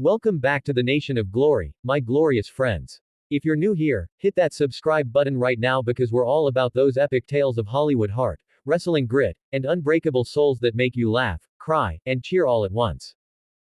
Welcome back to the Nation of Glory, my glorious friends. If you're new here, hit that subscribe button right now because we're all about those epic tales of Hollywood heart, wrestling grit, and unbreakable souls that make you laugh, cry, and cheer all at once.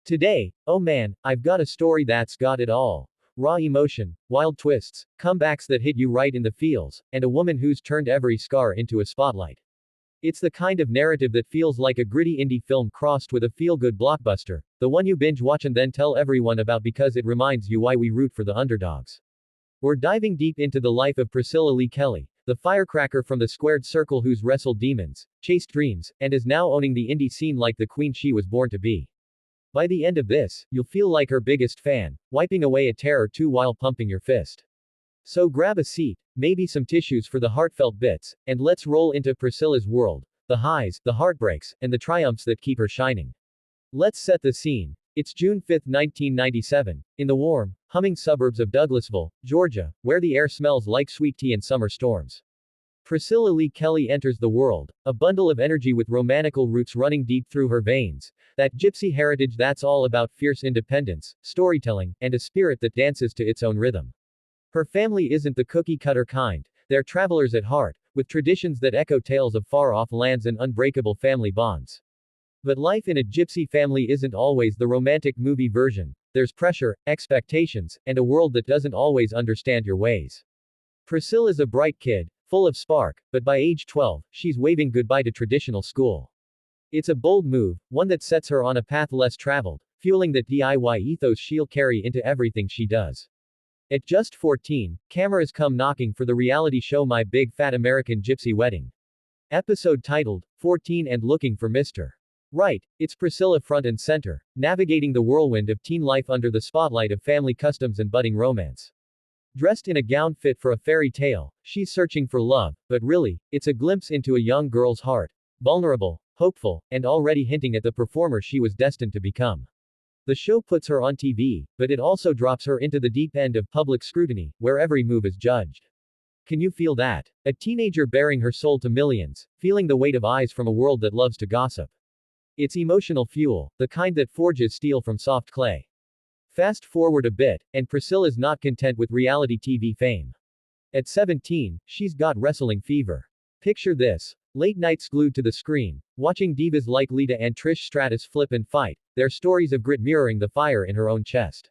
Today, oh man, I've got a story that's got it all. Raw emotion, wild twists, comebacks that hit you right in the feels, and a woman who's turned every scar into a spotlight. It's the kind of narrative that feels like a gritty indie film crossed with a feel-good blockbuster, the one you binge watch and then tell everyone about because it reminds you why we root for the underdogs. We're diving deep into the life of Priscilla Lee Kelly, the firecracker from the squared circle who's wrestled demons, chased dreams, and is now owning the indie scene like the queen she was born to be. By the end of this, you'll feel like her biggest fan, wiping away a tear or two while pumping your fist. So grab a seat, maybe some tissues for the heartfelt bits, and let's roll into Priscilla's world, the highs, the heartbreaks, and the triumphs that keep her shining. Let's set the scene. It's June 5, 1997, in the warm, humming suburbs of Douglasville, Georgia, where the air smells like sweet tea and summer storms. Priscilla Lee Kelly enters the world, a bundle of energy with romanical roots running deep through her veins, that gypsy heritage that's all about fierce independence, storytelling, and a spirit that dances to its own rhythm. Her family isn't the cookie-cutter kind, they're travelers at heart, with traditions that echo tales of far-off lands and unbreakable family bonds. But life in a gypsy family isn't always the romantic movie version. There's pressure, expectations, and a world that doesn't always understand your ways. Priscilla's a bright kid, full of spark, but by age 12, she's waving goodbye to traditional school. It's a bold move, one that sets her on a path less traveled, fueling that DIY ethos she'll carry into everything she does. At just 14, cameras come knocking for the reality show My Big Fat American Gypsy Wedding. Episode titled, 14 and Looking for Mr. Right, it's Priscilla front and center, navigating the whirlwind of teen life under the spotlight of family customs and budding romance. Dressed in a gown fit for a fairy tale, she's searching for love, but really, it's a glimpse into a young girl's heart. Vulnerable, hopeful, and already hinting at the performer she was destined to become. The show puts her on TV, but it also drops her into the deep end of public scrutiny, where every move is judged. Can you feel that? A teenager bearing her soul to millions, feeling the weight of eyes from a world that loves to gossip. It's emotional fuel, the kind that forges steel from soft clay. Fast forward a bit, and Priscilla's not content with reality TV fame. At 17, she's got wrestling fever. Picture this. Late nights glued to the screen, watching divas like Lita and Trish Stratus flip and fight, their stories of grit mirroring the fire in her own chest.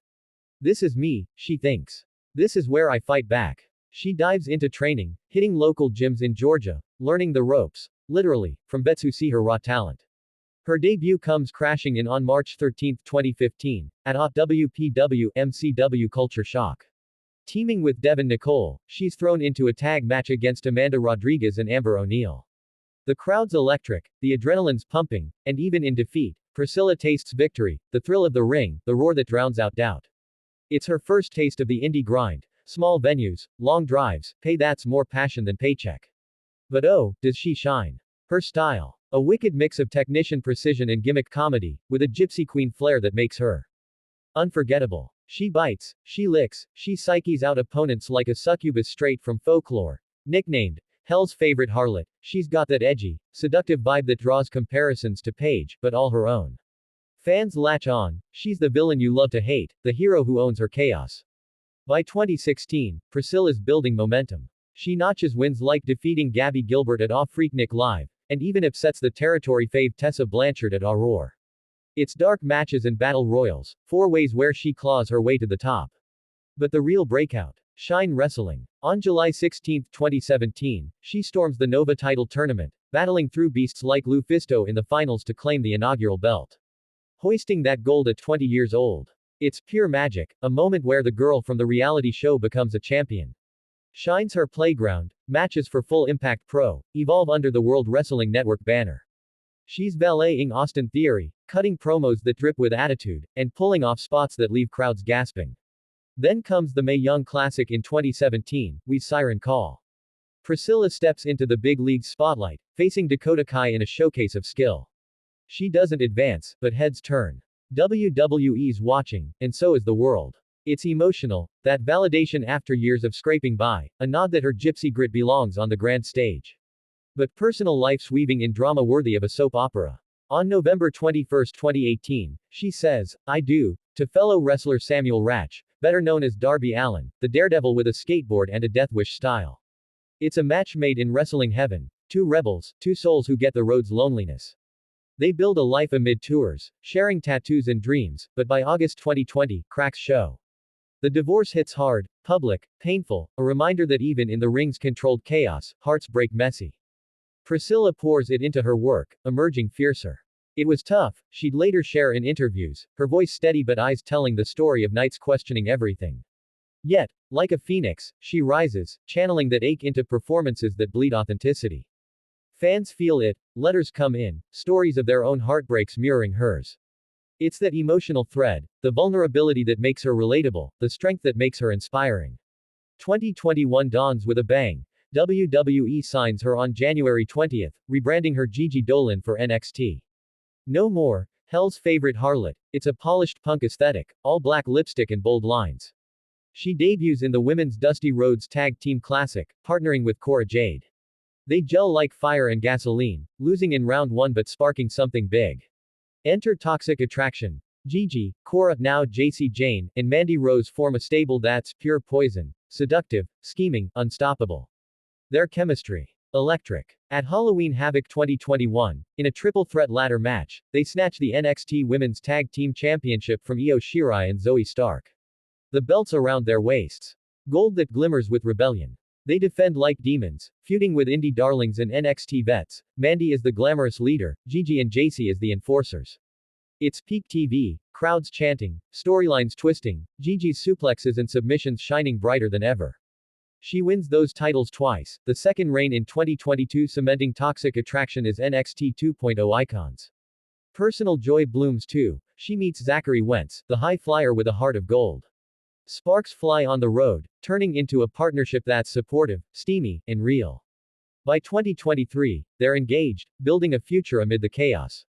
This is me, she thinks. This is where I fight back. She dives into training, hitting local gyms in Georgia, learning the ropes, literally, from vets who see her raw talent. Her debut comes crashing in on March 13, 2015, at WPW MCW Culture Shock. Teaming with Devin Nicole, she's thrown into a tag match against Amanda Rodriguez and Amber O'Neal. The crowd's electric, the adrenaline's pumping, and even in defeat, Priscilla tastes victory, the thrill of the ring, the roar that drowns out doubt. It's her first taste of the indie grind, small venues, long drives, pay that's more passion than paycheck. But oh, does she shine. Her style. A wicked mix of technician precision and gimmick comedy, with a gypsy queen flair that makes her unforgettable. She bites, she licks, she psyches out opponents like a succubus straight from folklore. Nicknamed Hell's favorite harlot, she's got that edgy, seductive vibe that draws comparisons to Paige, but all her own. Fans latch on, she's the villain you love to hate, the hero who owns her chaos. By 2016, Priscilla's building momentum. She notches wins like defeating Gabby Gilbert at Off Freaknik Live, and even upsets the territory fave Tessa Blanchard at Aurora. It's dark matches and battle royals, 4 ways where she claws her way to the top. But the real breakout. Shine Wrestling. On July 16, 2017, she storms the Nova title tournament, battling through beasts like Lufisto in the finals to claim the inaugural belt. Hoisting that gold at 20 years old. It's pure magic, a moment where the girl from the reality show becomes a champion. Shine's her playground, matches for Full Impact Pro, evolve under the World Wrestling Network banner. She's valeting Austin Theory, cutting promos that drip with attitude, and pulling off spots that leave crowds gasping. Then comes the Mae Young Classic in 2017, We's Siren Call. Priscilla steps into the big league's spotlight, facing Dakota Kai in a showcase of skill. She doesn't advance, but heads turn. WWE's watching, and so is the world. It's emotional, that validation after years of scraping by, a nod that her gypsy grit belongs on the grand stage. But personal life's weaving in drama worthy of a soap opera. On November 21, 2018, she says, I do, to fellow wrestler Samuel Ratch, better known as Darby Allin, the daredevil with a skateboard and a death wish style. It's a match made in wrestling heaven. Two rebels, two souls who get the road's loneliness. They build a life amid tours, sharing tattoos and dreams, but by August 2020, cracks show. The divorce hits hard, public, painful, a reminder that even in the ring's controlled chaos, hearts break messy. Priscilla pours it into her work, emerging fiercer. It was tough, she'd later share in interviews, her voice steady but eyes telling the story of nights questioning everything. Yet, like a phoenix, she rises, channeling that ache into performances that bleed authenticity. Fans feel it, letters come in, stories of their own heartbreaks mirroring hers. It's that emotional thread, the vulnerability that makes her relatable, the strength that makes her inspiring. 2021 dawns with a bang. WWE signs her on January 20th, rebranding her Gigi Dolan for NXT. No more, Hell's favorite harlot. It's a polished punk aesthetic, all black lipstick and bold lines. She debuts in the Women's Dusty Rhodes Tag Team Classic, partnering with Cora Jade. They gel like fire and gasoline, losing in round 1 but sparking something big. Enter Toxic Attraction. Gigi, Cora, now JC Jane, and Mandy Rose form a stable that's pure poison, seductive, scheming, unstoppable. Their chemistry. Electric. At Halloween Havoc 2021, in a triple threat ladder match, they snatch the NXT Women's Tag Team Championship from Io Shirai and Zoe Stark. The belts around their waists. Gold that glimmers with rebellion. They defend like demons, feuding with indie darlings and NXT vets. Mandy is the glamorous leader, Gigi and JC as the enforcers. It's peak TV, crowds chanting, storylines twisting, Gigi's suplexes and submissions shining brighter than ever. She wins those titles twice, the second reign in 2022 cementing Toxic Attraction as NXT 2.0 icons. Personal joy blooms too. She meets Zachary Wentz, the high flyer with a heart of gold. Sparks fly on the road, turning into a partnership that's supportive, steamy, and real. By 2023, they're engaged, building a future amid the chaos.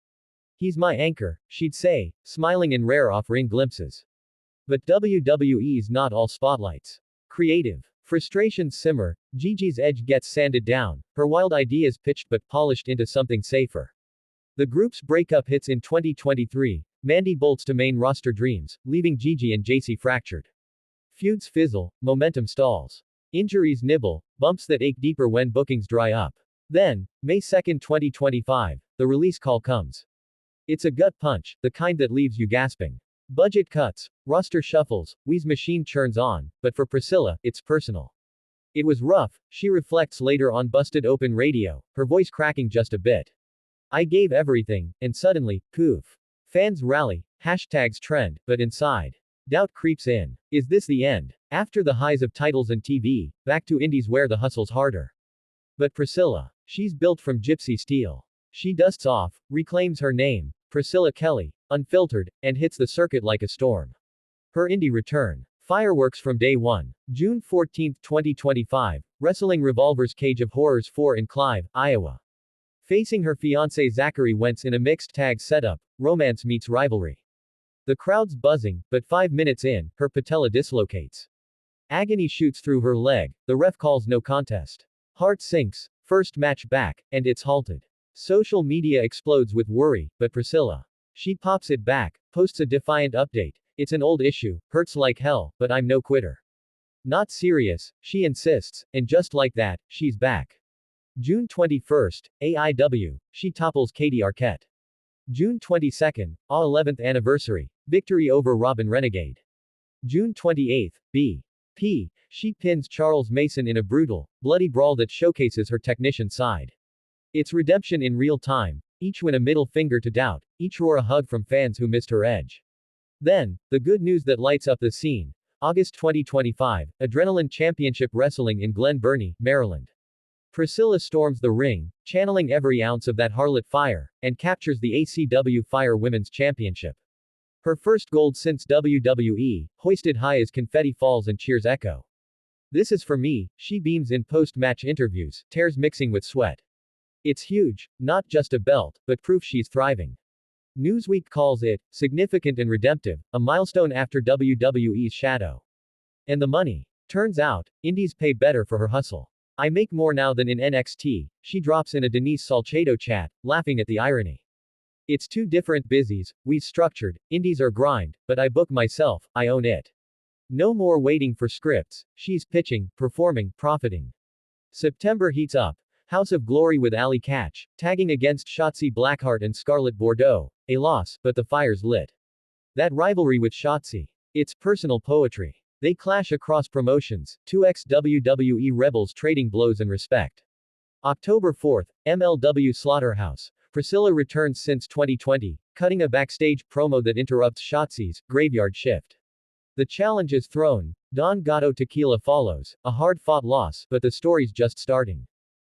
He's my anchor, she'd say, smiling in rare off-ring glimpses. But WWE's not all spotlights. Creative. Frustrations simmer, Gigi's edge gets sanded down, her wild ideas pitched but polished into something safer. The group's breakup hits in 2023, Mandy bolts to main roster dreams, leaving Gigi and JC fractured. Feuds fizzle, momentum stalls. Injuries nibble, bumps that ache deeper when bookings dry up. Then, May 2, 2025, the release call comes. It's a gut punch, the kind that leaves you gasping. Budget cuts, roster shuffles, Wheeze machine churns on, but for Priscilla, it's personal. It was rough, she reflects later on Busted Open Radio, her voice cracking just a bit. I gave everything, and suddenly, poof. Fans rally, hashtags trend, but inside. Doubt creeps in. Is this the end? After the highs of titles and TV, back to indies where the hustle's harder. But Priscilla. She's built from gypsy steel. She dusts off, reclaims her name, Priscilla Kelly, unfiltered, and hits the circuit like a storm. Her indie return. Fireworks from day one. June 14, 2025, Wrestling Revolver's Cage of Horrors 4 in Clive, Iowa. Facing her fiancé Zachary Wentz in a mixed tag setup, romance meets rivalry. The crowd's buzzing, but 5 minutes in, her patella dislocates. Agony shoots through her leg, the ref calls no contest. Heart sinks, first match back, and it's halted. Social media explodes with worry, but Priscilla. She pops it back, posts a defiant update. It's an old issue, hurts like hell, but I'm no quitter. Not serious, she insists, and just like that, she's back. June 21st, AIW, she topples Katie Arquette. June 22nd, A 11th anniversary, victory over Robin Renegade. June 28th, BP, she pins Charles Mason in a brutal, bloody brawl that showcases her technician side. It's redemption in real time, each win a middle finger to doubt, each roar a hug from fans who missed her edge. Then, the good news that lights up the scene. August 2025, Adrenaline Championship Wrestling in Glen Burnie, Maryland. Priscilla storms the ring, channeling every ounce of that harlot fire, and captures the ACW Fire Women's Championship. Her first gold since WWE, hoisted high as confetti falls and cheers echo. This is for me, she beams in post-match interviews, tears mixing with sweat. It's huge, not just a belt, but proof she's thriving. Newsweek calls it significant and redemptive, a milestone after WWE's shadow. And the money. Turns out, indies pay better for her hustle. I make more now than in NXT, she drops in a Denise Salcedo chat, laughing at the irony. It's two different busies, we've structured, indies are grind, but I book myself, I own it. No more waiting for scripts, she's pitching, performing, profiting. September heats up. House of Glory with Ali Catch, tagging against Shotzi Blackheart and Scarlett Bordeaux. A loss, but the fire's lit. That rivalry with Shotzi. It's personal poetry. They clash across promotions, two ex-WWE rebels trading blows and respect. October 4th, MLW Slaughterhouse. Priscilla returns since 2020, cutting a backstage promo that interrupts Shotzi's graveyard shift. The challenge is thrown. Don Gato Tequila follows, a hard-fought loss, but the story's just starting.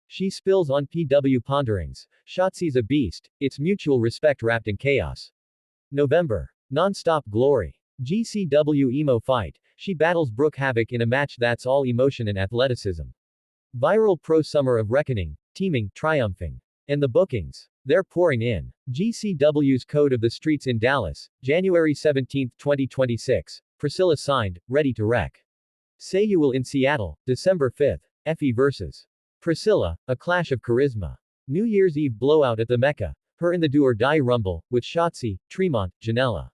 She spills on PW Ponderings. Shotzi's a beast, it's mutual respect wrapped in chaos. November. Non-stop glory. GCW emo fight. She battles Brooke Havoc in a match that's all emotion and athleticism. Viral pro summer of reckoning, teaming, triumphing. And the bookings. They're pouring in. GCW's Code of the Streets in Dallas, January 17, 2026. Priscilla signed, ready to wreck. Say You Will in Seattle, December 5th. Effie vs. Priscilla, a clash of charisma. New Year's Eve blowout at the Mecca. Her in the Do or Die Rumble, with Shotzi, Tremont, Janela.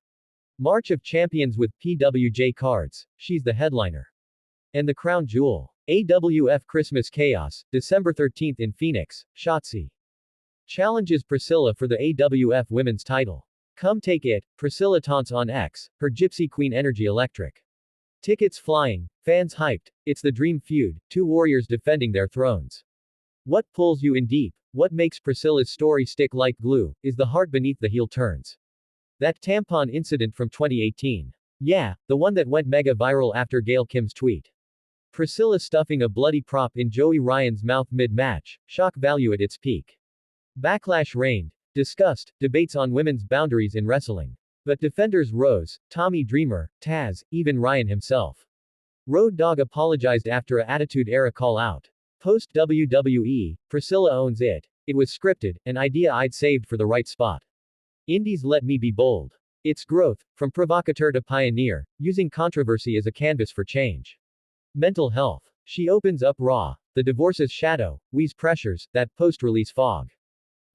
March of Champions with PWJ cards. She's the headliner. And the crown jewel. AWF Christmas Chaos, December 13th in Phoenix. Shotzi challenges Priscilla for the AWF Women's title. Come take it, Priscilla taunts on X, her Gypsy Queen energy electric. Tickets flying, fans hyped, it's the dream feud, two warriors defending their thrones. What pulls you in deep, what makes Priscilla's story stick like glue, is the heart beneath the heel turns. That tampon incident from 2018. Yeah, the one that went mega viral after Gail Kim's tweet. Priscilla stuffing a bloody prop in Joey Ryan's mouth mid-match, shock value at its peak. Backlash reigned. Discussed, debates on women's boundaries in wrestling. But defenders rose, Tommy Dreamer, Taz, even Ryan himself. Road Dogg apologized after a Attitude Era call-out. Post WWE, Priscilla owns it. It was scripted, an idea I'd saved for the right spot. Indies let me be bold. It's growth, from provocateur to pioneer, using controversy as a canvas for change. Mental health. She opens up raw. The divorce's shadow, weaves pressures, that post-release fog.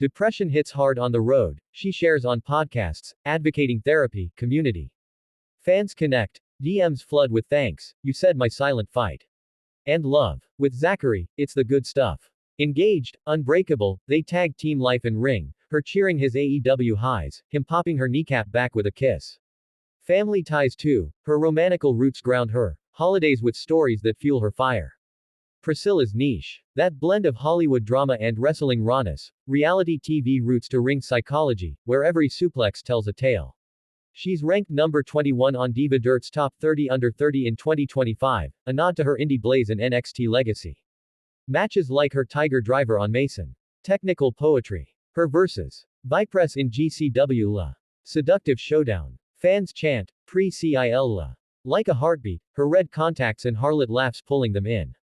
Depression hits hard on the road, she shares on podcasts, advocating therapy, community. Fans connect, DMs flood with thanks, you said my silent fight. And love. With Zachary, it's the good stuff. Engaged, unbreakable, they tag Team Life and Ring, her cheering his AEW highs, him popping her kneecap back with a kiss. Family ties too, her romanical roots ground her, holidays with stories that fuel her fire. Priscilla's niche. That blend of Hollywood drama and wrestling rawness, reality TV roots to ring psychology, where every suplex tells a tale. She's ranked number 21 on Diva Dirt's Top 30 Under 30 in 2025, a nod to her indie blaze and NXT legacy. Matches like her Tiger Driver on Mason. Technical poetry. Her verses. Vipress in GCW La. Seductive showdown. Fans chant, pre-CIL La. Like a heartbeat, her red contacts and harlot laughs pulling them in.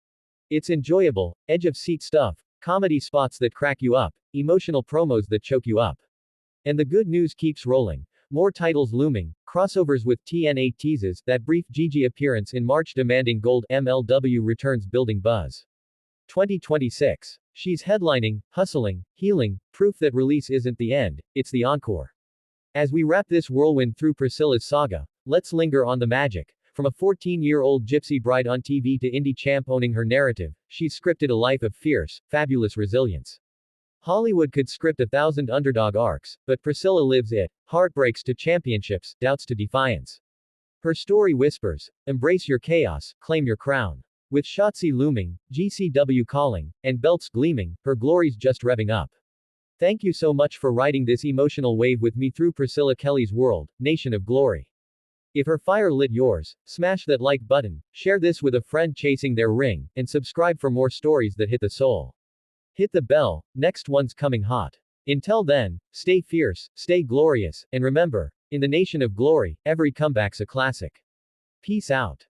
It's enjoyable, edge-of-seat stuff, comedy spots that crack you up, emotional promos that choke you up. And the good news keeps rolling. More titles looming, crossovers with TNA teases, that brief Gigi appearance in March demanding gold, MLW returns building buzz. 2026. She's headlining, hustling, healing, proof that release isn't the end, it's the encore. As we wrap this whirlwind through Priscilla's saga, let's linger on the magic. From a 14-year-old gypsy bride on TV to indie champ owning her narrative, she's scripted a life of fierce, fabulous resilience. Hollywood could script 1,000 underdog arcs, but Priscilla lives it, heartbreaks to championships, doubts to defiance. Her story whispers, embrace your chaos, claim your crown. With Shotzi looming, GCW calling, and belts gleaming, her glory's just revving up. Thank you so much for riding this emotional wave with me through Priscilla Kelly's world, Nation of Glory. If her fire lit yours, smash that like button, share this with a friend chasing their ring, and subscribe for more stories that hit the soul. Hit the bell, next one's coming hot. Until then, stay fierce, stay glorious, and remember, in the Nation of Glory, every comeback's a classic. Peace out.